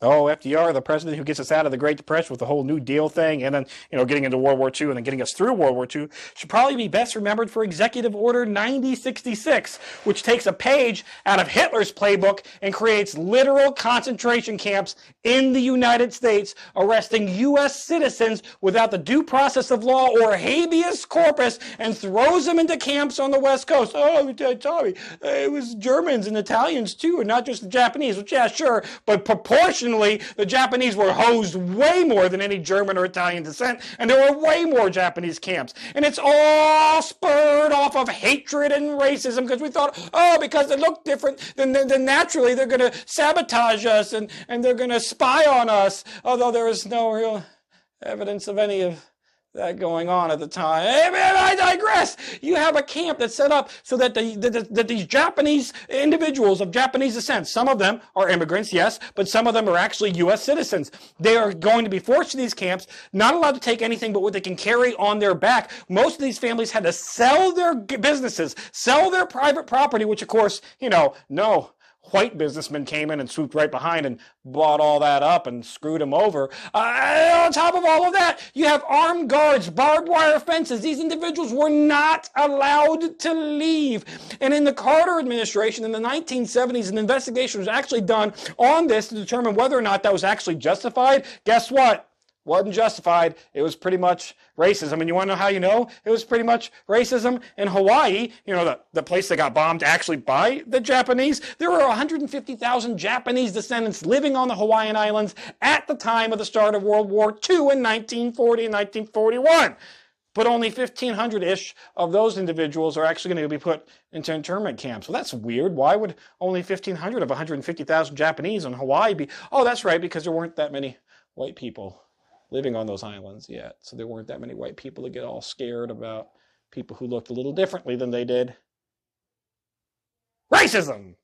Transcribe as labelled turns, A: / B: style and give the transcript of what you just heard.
A: Oh, FDR, the president who gets us out of the Great Depression with the whole New Deal thing, and then, getting into World War II and then getting us through World War II, should probably be best remembered for Executive Order 9066, which takes a page out of Hitler's playbook and creates literal concentration camps in the United States, arresting U.S. citizens without the due process of law or habeas corpus, and throws them into camps on the West Coast. Oh, Tommy, it was Germans and Italians too, and not just the Japanese. Which, yeah, sure, but proportionally, the Japanese were hosed way more than any German or Italian descent, and there were way more Japanese camps. And it's all spurred off of hatred and racism because we thought, because they look different, then naturally they're going to sabotage us and they're going to spy on us, although there is no real evidence of any of that going on at the time. Hey, man, I digress. You have a camp that's set up so that that these Japanese individuals of Japanese descent, some of them are immigrants, yes, but some of them are actually U.S. citizens. They are going to be forced to these camps, not allowed to take anything but what they can carry on their back. Most of these families had to sell their businesses, sell their private property, which of course, no white businessmen came in and swooped right behind and bought all that up and screwed them over. On top of all of that, you have armed guards, barbed wire fences. These individuals were not allowed to leave. And in the Carter administration in the 1970s, an investigation was actually done on this to determine whether or not that was actually justified. Guess what? Wasn't justified. It was pretty much racism. And you want to know how you know? It was pretty much racism in Hawaii, the place that got bombed actually by the Japanese. There were 150,000 Japanese descendants living on the Hawaiian Islands at the time of the start of World War II in 1940 and 1941. But only 1,500-ish of those individuals are actually going to be put into internment camps. Well, that's weird. Why would only 1,500 of 150,000 Japanese on Hawaii be? Oh, that's right, because there weren't that many white people living on those islands yet. So there weren't that many white people to get all scared about people who looked a little differently than they did. Racism!